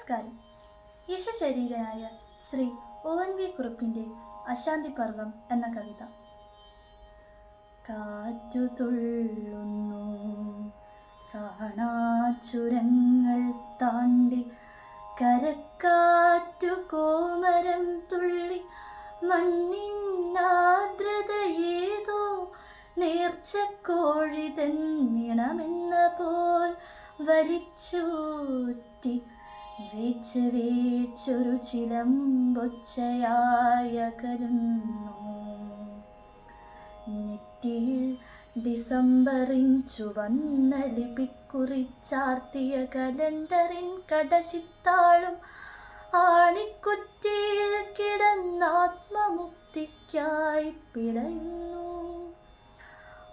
നമസ്കാരം. യശശരീരനായ ശ്രീ ONV കുറുപ്പിൻ്റെ അശാന്തി പർവം എന്ന കവിത. കാറ്റു തുള്ളുന്നു കാണാച്ചുരങ്ങൾ താണ്ടി, കരക്കാറ്റു കോമരം തുള്ളി, മണ്ണിനാദ്രതയേതോ നേർച്ചക്കോഴി തന്നിണമെന്ന പോൽ വലിച്ചൂറ്റി വേച്ച് വേച്ചൊരു ചിലമ്പൊച്ചയായകലുന്നു. നെറ്റിയിൽ ഡിസംബറിൻ ചുവന്ന ലിപിക്കുറിച്ചാർത്തിയ കലണ്ടറിൻ കടശിത്താളും ആണിക്കുറ്റിയിൽ കിടന്നാത്മമുക്തിക്കായി പിടയുന്നു.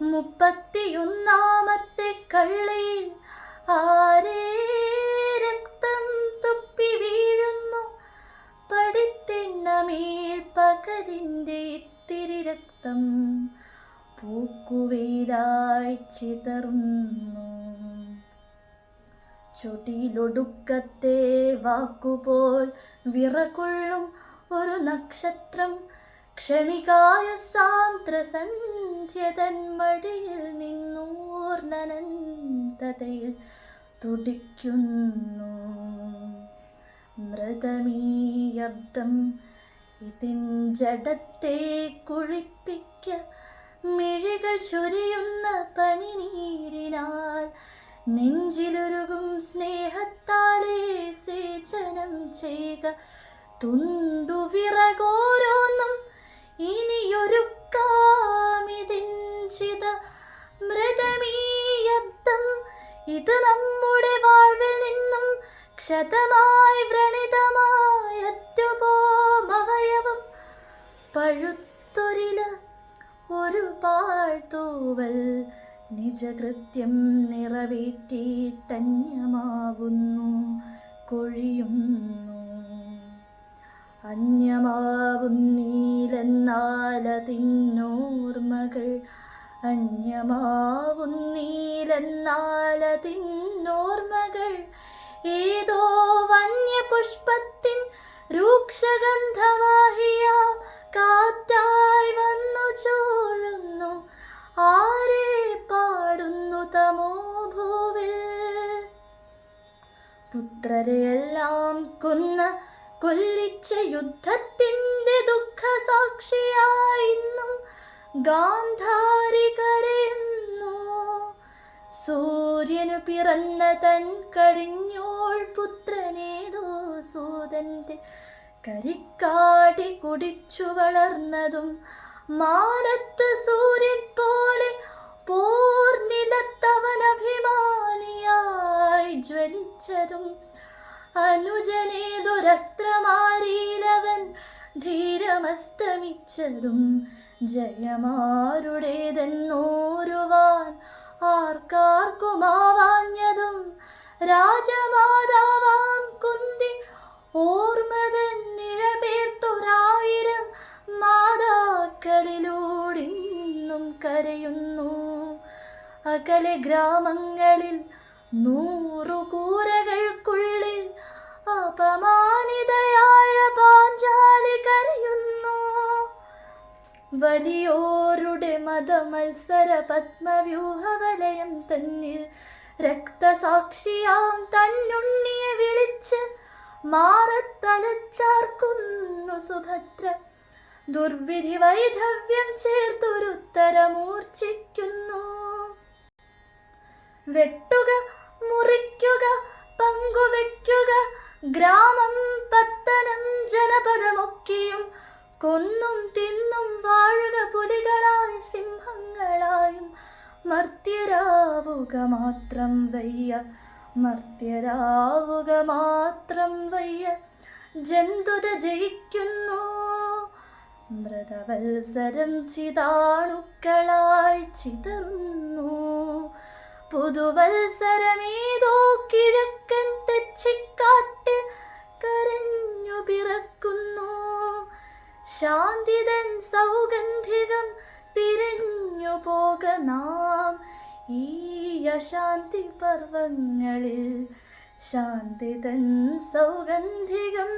31ാമത്തെ കള്ളിയിൽ ആരേ രക്തം തുപ്പി വീഴുന്നു. പടിത്തിണ്ണമേൽ പകലിൻ്റെ ഇത്തിരി രക്തം പൂക്കുവെയിലായി ചിതറുന്നു. ചൊടിയിലൊടുക്കത്തെ വാക്കുപോൽ വിറകൊള്ളും ഒരു നക്ഷത്രം ക്ഷണികായ സാന്ദ്രസന്ധ്യതൻ മടിയിൽ നിന്നൂർണനന്തതയിൽ തുടിക്കുന്നു. മൃതമീയബ്ദം ഇതിൻ ജഡത്തെ കുളിപ്പിക്ക, മിഴികൾ ചൊരിയുന്ന പനിനീരിനാൽ നെഞ്ചിലൊരുകും സ്നേഹത്താലേ സേചനം ചെയ്യുക. തുണ്ടുവിറകോരോന്നും ഇനിയൊരുക്കാമിതിഞ്ചിത മൃതമീയബ്ദം, ഇത് നമ്മുടെ വാഴ്വിൽ നിന്നും ക്ഷതമായി വ്രണിതമായറ്റുപോമവയവം. പഴുത്തൊരില ഒരു പാഴ്ത്തൂവൽ നിജകൃത്യം നിറവേറ്റിട്ടന്യമാവുന്നു, കൊഴിയുന്നു. അന്യമാവുന്നീലെന്നാലതിന്നോർമ്മകൾ, അന്യമാവുന്നീലെന്നാലതിന്നോർമ്മകൾ. ഏതോ വന്യപുഷ്പത്തിൻ രൂക്ഷഗന്ധവാഹിയാ കാറ്റായി വന്നു ചൂഴുന്നു. ആരെ പാടുന്നു തമോഭൂവിൽ? പുത്രരെയെല്ലാം കൊന്ന കൊല്ലിച്ച യുദ്ധത്തിൻ്റെ ദുഃഖസാക്ഷിയായിന്നും ഗാന്ധാരി കരയുന്നു. സൂര്യനു പിറന്ന തൻ കടിഞ്ഞോൾ പുത്രനേതോ സൂതൻ്റെ കരിക്കാടി കുടിച്ചു വളർന്നതും, മാനത്ത് സൂര്യൻ പോലെ പോർനിലത്തവനഭിമാനിയായി ജ്വലിച്ചതും, അനുജനേതൊരസ്ത്രമാരിയിലവൻ ധീരമസ്തമിച്ചതും, ജയമാരുടേതെന്നോരുവാൻ ആർക്കാർക്കുമാവാഞ്ഞതും, രാജമാതാവാം കുന്തി ഓർമ്മതൻ നിഴപേർത്തൊരായിരം മാതാക്കളിലൂടിന്നും കരയുന്നു. അകലെ ഗ്രാമങ്ങളിൽ 100 കൂരകൾക്കുള്ളിൽ അപമാനിതയായ പാഞ്ചാലി കരയുന്നു. വലിയോരുടെ മതമത്സര പത്മവ്യൂഹവലയം തന്നിൽ രക്തസാക്ഷിയാം തന്നുണ്ണിയെ വിളിച്ച് മാറത്തലച്ചാർക്കുന്നു സുഭദ്ര. ദുർവിധി വൈധവ്യം ചേർത്തൊരുത്തരമൂർച്ഛിക്കുന്നു. വെട്ടുക, മുറിക്കുക, പങ്കുവെക്കുക, ഗ്രാമം പത്തനം ജനപദമൊക്കെയും കൊന്നും തിന്നും വാഴുക പുലികളായി സിംഹങ്ങളായും. മർത്യരാവുക മാത്രം വയ്യ, മർത്യരാവുക മാത്രം വയ്യ. ജന്തുത ജയിക്കുന്നു. മൃതവത്സരം ചിതാണുക്കളായി ചിതറുന്നു. പുതുവത്സരമേതോ കിഴക്കൻ തെച്ചിക്കാട്ടിൽ കരഞ്ഞു പിറക്കുന്നു. ശാന്തിതൻ സൗഗന്ധികം തിരഞ്ഞു പോക നാം ഈ അശാന്തി പർവങ്ങളിൽ ശാന്തി തൻ സൗഗന്ധികം